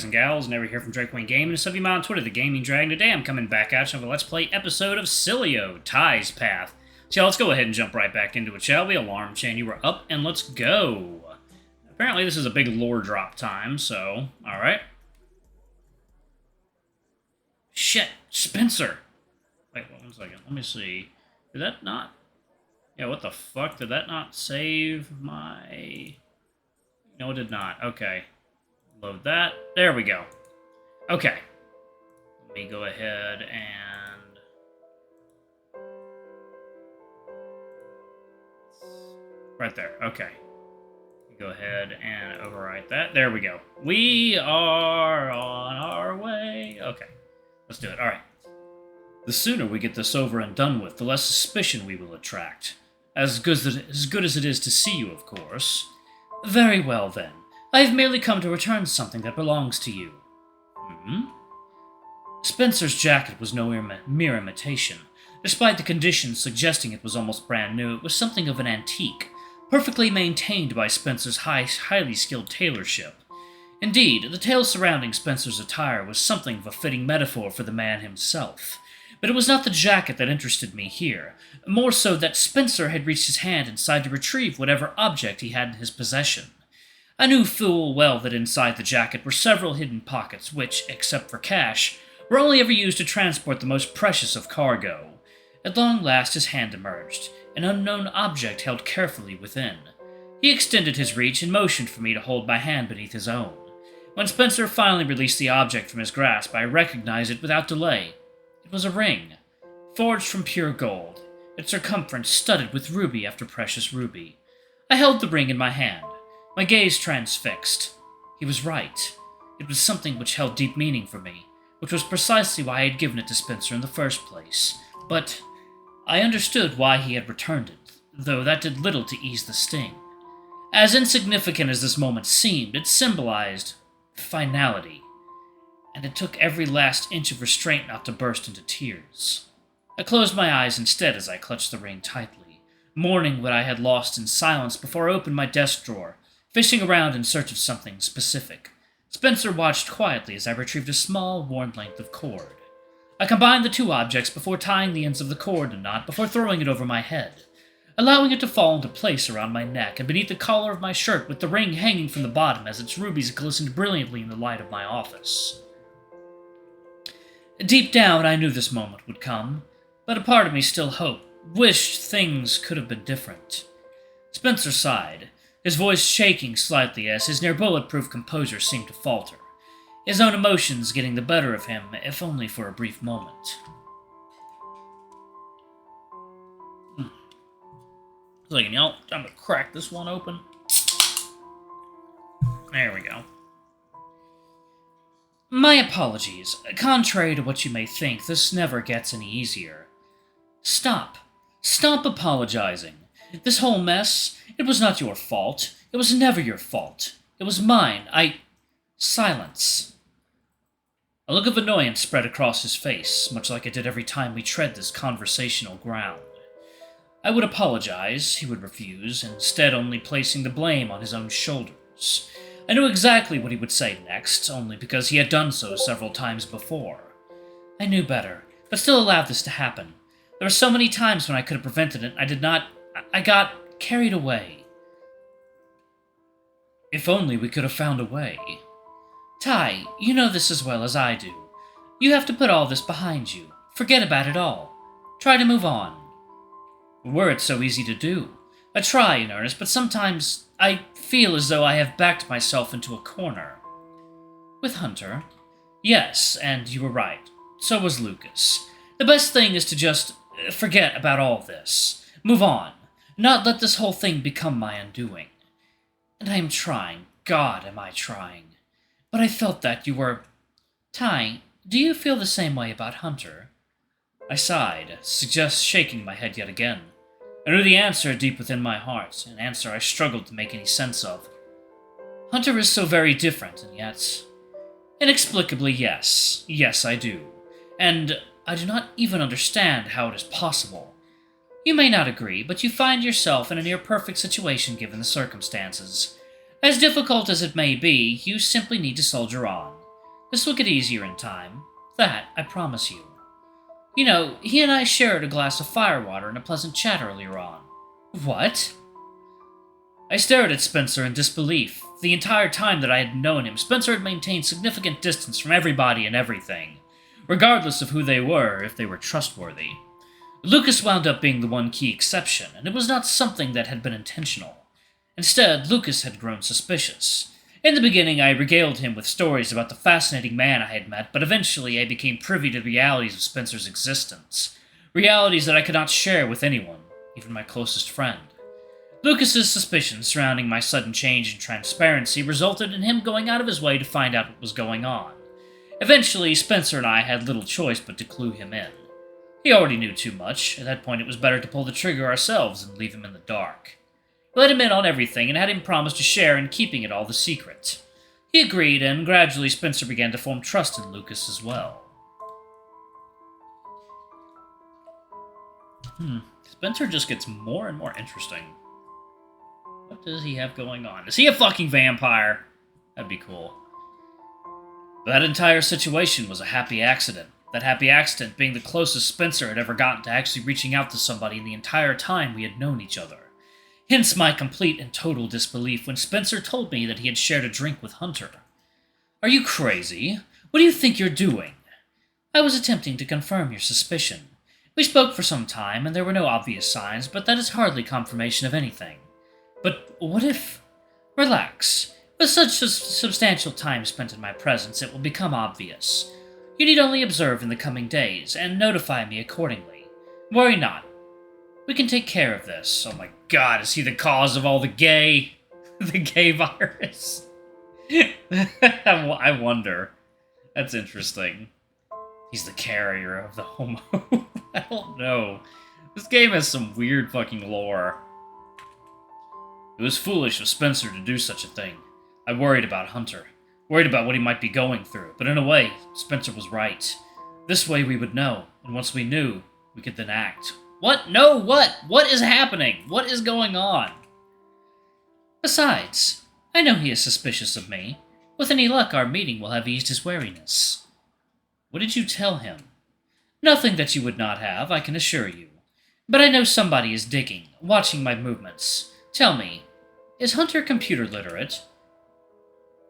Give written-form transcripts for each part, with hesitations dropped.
and gals, never hear from Drake Wayne Game, and sub you on Twitter, the Gaming Dragon. Today I'm coming back at you with a Let's Play episode of Sileo, Ty's Path. So yeah, let's go ahead and jump right back into it, shall we? Alarm chain, you were up, and let's go. Apparently this is a big lore drop time, so, alright. Shit, Spencer! Wait, 1 second, let me see. Did that not... Yeah, what the fuck? Did that not save my... No, it did not. Okay. Load that. There we go. Okay. Let me go ahead and... Right there. Okay. Go ahead and overwrite that. There we go. We are on our way. Okay. Let's do it. Alright. The sooner we get this over and done with, the less suspicion we will attract. As good as it is to see you, of course. Very well, then. I have merely come to return something that belongs to you. Spencer's jacket was no mere imitation. Despite the conditions suggesting it was almost brand new, it was something of an antique, perfectly maintained by Spencer's highly skilled tailorship. Indeed, the tale surrounding Spencer's attire was something of a fitting metaphor for the man himself. But it was not the jacket that interested me here, more so that Spencer had reached his hand inside to retrieve whatever object he had in his possession. I knew full well that inside the jacket were several hidden pockets which, except for cash, were only ever used to transport the most precious of cargo. At long last his hand emerged, an unknown object held carefully within. He extended his reach and motioned for me to hold my hand beneath his own. When Spencer finally released the object from his grasp, I recognized it without delay. It was a ring, forged from pure gold, its circumference studded with ruby after precious ruby. I held the ring in my hand, my gaze transfixed. He was right. It was something which held deep meaning for me, which was precisely why I had given it to Spencer in the first place. But I understood why he had returned it, though that did little to ease the sting. As insignificant as this moment seemed, it symbolized finality, and it took every last inch of restraint not to burst into tears. I closed my eyes instead as I clutched the ring tightly, mourning what I had lost in silence before I opened my desk drawer, fishing around in search of something specific. Spencer watched quietly as I retrieved a small, worn length of cord. I combined the two objects before tying the ends of the cord in a knot before throwing it over my head, allowing it to fall into place around my neck and beneath the collar of my shirt with the ring hanging from the bottom as its rubies glistened brilliantly in the light of my office. Deep down, I knew this moment would come, but a part of me still wished things could have been different. Spencer sighed, his voice shaking slightly as his near-bulletproof composure seemed to falter, his own emotions getting the better of him, if only for a brief moment. Second, y'all, time to crack this one open. There we go. My apologies. Contrary to what you may think, this never gets any easier. Stop. Stop apologizing. This whole mess, it was not your fault. It was never your fault. It was mine. Silence. A look of annoyance spread across his face, much like it did every time we tread this conversational ground. I would apologize, he would refuse, instead only placing the blame on his own shoulders. I knew exactly what he would say next, only because he had done so several times before. I knew better, but still allowed this to happen. There were so many times when I could have prevented it, I got carried away. If only we could have found a way. Ty, you know this as well as I do. You have to put all this behind you. Forget about it all. Try to move on. Were it so easy to do. I try in earnest, but sometimes I feel as though I have backed myself into a corner. With Hunter? Yes, and you were right. So was Lucas. The best thing is to just forget about all this. Move on. Not let this whole thing become my undoing. And I am trying. God, am I trying. But I felt that you were... Ty, do you feel the same way about Hunter? I sighed, shaking my head yet again. I knew the answer deep within my heart, an answer I struggled to make any sense of. Hunter is so very different, and yet... Inexplicably, yes. Yes, I do. And I do not even understand how it is possible. You may not agree, but you find yourself in a near-perfect situation given the circumstances. As difficult as it may be, you simply need to soldier on. This will get easier in time. That, I promise you. You know, he and I shared a glass of firewater and a pleasant chat earlier on. What? I stared at Spencer in disbelief. The entire time that I had known him, Spencer had maintained significant distance from everybody and everything, regardless of who they were, if they were trustworthy. Lucas wound up being the one key exception, and it was not something that had been intentional. Instead, Lucas had grown suspicious. In the beginning, I regaled him with stories about the fascinating man I had met, but eventually I became privy to the realities of Spencer's existence. Realities that I could not share with anyone, even my closest friend. Lucas's suspicions surrounding my sudden change in transparency resulted in him going out of his way to find out what was going on. Eventually, Spencer and I had little choice but to clue him in. He already knew too much. At that point, it was better to pull the trigger ourselves and leave him in the dark. We let him in on everything and had him promise to share in keeping it all the secret. He agreed, and gradually Spencer began to form trust in Lucas as well. Spencer just gets more and more interesting. What does he have going on? Is he a fucking vampire? That'd be cool. That entire situation was a happy accident. That happy accident being the closest Spencer had ever gotten to actually reaching out to somebody in the entire time we had known each other. Hence my complete and total disbelief when Spencer told me that he had shared a drink with Hunter. Are you crazy? What do you think you're doing? I was attempting to confirm your suspicion. We spoke for some time, and there were no obvious signs, but that is hardly confirmation of anything. But what if... Relax. With such a substantial time spent in my presence, it will become obvious. You need only observe in the coming days, and notify me accordingly. Worry not. We can take care of this. Oh my god, is he the cause of all the gay virus? I wonder. That's interesting. He's the carrier of the homo. I don't know. This game has some weird fucking lore. It was foolish of Spencer to do such a thing. I worried about Hunter. Worried about what he might be going through. But in a way, Spencer was right. This way we would know, and once we knew, we could then act. What? No, what? What is happening? What is going on? Besides, I know he is suspicious of me. With any luck, our meeting will have eased his wariness. What did you tell him? Nothing that you would not have, I can assure you. But I know somebody is digging, watching my movements. Tell me, is Hunter computer literate?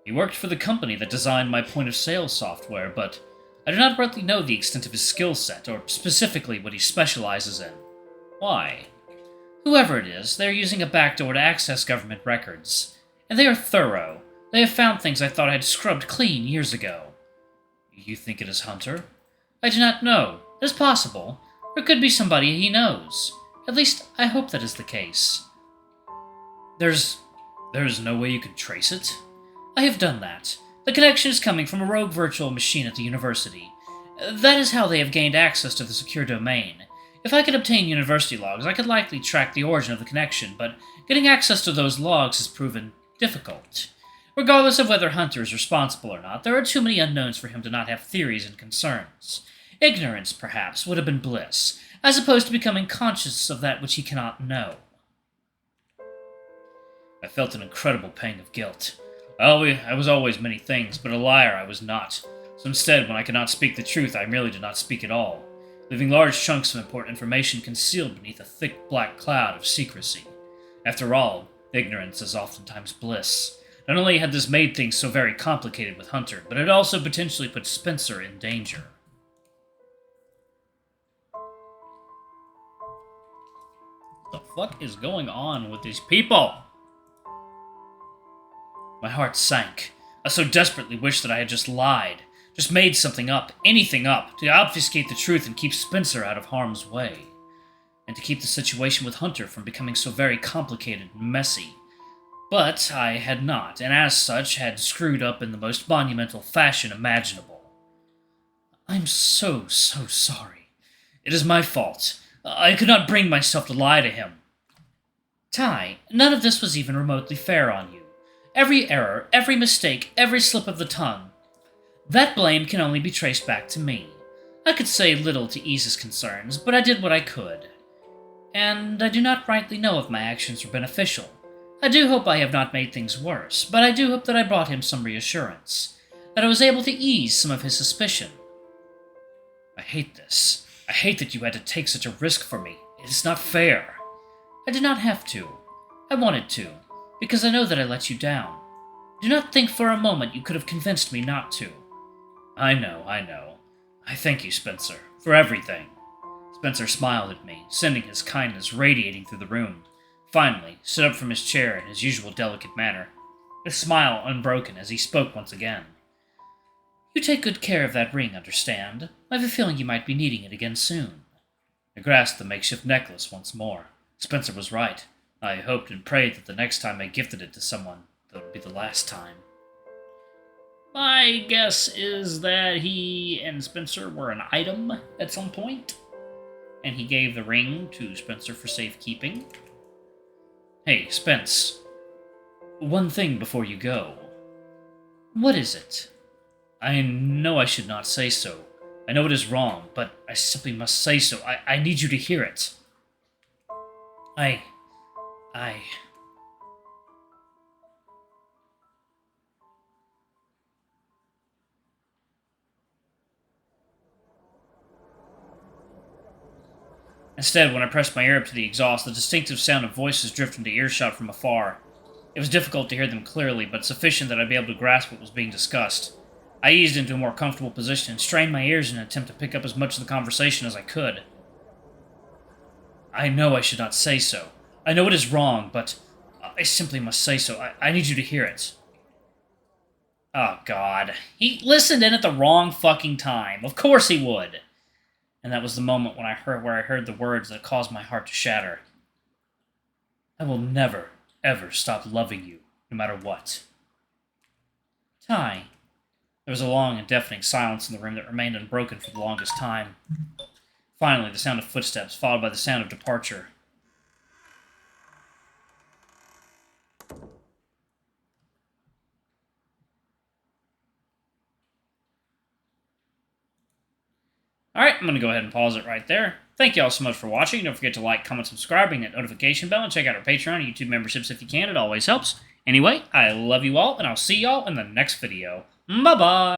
He worked for the company that designed my point-of-sale software, but I do not rightly know the extent of his skill set, or specifically what he specializes in. Why? Whoever it is, they are using a backdoor to access government records. And they are thorough. They have found things I thought I had scrubbed clean years ago. You think it is Hunter? I do not know. It is possible. Or it could be somebody he knows. At least, I hope that is the case. There is no way you could trace it? I have done that. The connection is coming from a rogue virtual machine at the university. That is how they have gained access to the secure domain. If I could obtain university logs, I could likely track the origin of the connection, but getting access to those logs has proven difficult. Regardless of whether Hunter is responsible or not, there are too many unknowns for him to not have theories and concerns. Ignorance, perhaps, would have been bliss, as opposed to becoming conscious of that which he cannot know. I felt an incredible pang of guilt. I was always many things, but a liar I was not. So instead, when I could not speak the truth, I merely did not speak at all, leaving large chunks of important information concealed beneath a thick black cloud of secrecy. After all, ignorance is oftentimes bliss. Not only had this made things so very complicated with Hunter, but it also potentially put Spencer in danger. What the fuck is going on with these people? My heart sank. I so desperately wished that I had just lied, just made something up, anything up, to obfuscate the truth and keep Spencer out of harm's way. And to keep the situation with Hunter from becoming so very complicated and messy. But I had not, and as such had screwed up in the most monumental fashion imaginable. I'm so sorry. It is my fault. I could not bring myself to lie to him. Ty, none of this was even remotely fair on you. Every error, every mistake, every slip of the tongue. That blame can only be traced back to me. I could say little to ease his concerns, but I did what I could. And I do not rightly know if my actions were beneficial. I do hope I have not made things worse, but I do hope that I brought him some reassurance. that I was able to ease some of his suspicion. I hate this. I hate that you had to take such a risk for me. It is not fair. I did not have to. I wanted to, because I know that I let you down. Do not think for a moment you could have convinced me not to. I know. I thank you, Spencer, for everything. Spencer smiled at me, sending his kindness radiating through the room. Finally, stood up from his chair in his usual delicate manner, his smile unbroken as he spoke once again. You take good care of that ring, understand? I have a feeling you might be needing it again soon. I grasped the makeshift necklace once more. Spencer was right. I hoped and prayed that the next time I gifted it to someone, that would be the last time. My guess is that he and Spencer were an item at some point, and he gave the ring to Spencer for safekeeping. Hey, Spence. One thing before you go. What is it? I know I should not say so. I know it is wrong, but I simply must say so. I need you to hear it. I... Instead, when I pressed my ear up to the exhaust, the distinctive sound of voices drifted into earshot from afar. It was difficult to hear them clearly, but sufficient that I'd be able to grasp what was being discussed. I eased into a more comfortable position and strained my ears in an attempt to pick up as much of the conversation as I could. I know I should not say so. I know it is wrong, but I simply must say so. I need you to hear it. Oh, God. He listened in at the wrong fucking time. Of course he would. And that was the moment when I heard the words that caused my heart to shatter. I will never, ever stop loving you, no matter what. Ty. There was a long and deafening silence in the room that remained unbroken for the longest time. Finally, the sound of footsteps, followed by the sound of departure. Alright, I'm going to go ahead and pause it right there. Thank you all so much for watching. Don't forget to like, comment, subscribe, ring that notification bell, and check out our Patreon and YouTube memberships if you can. It always helps. Anyway, I love you all, and I'll see y'all in the next video. Bye-bye!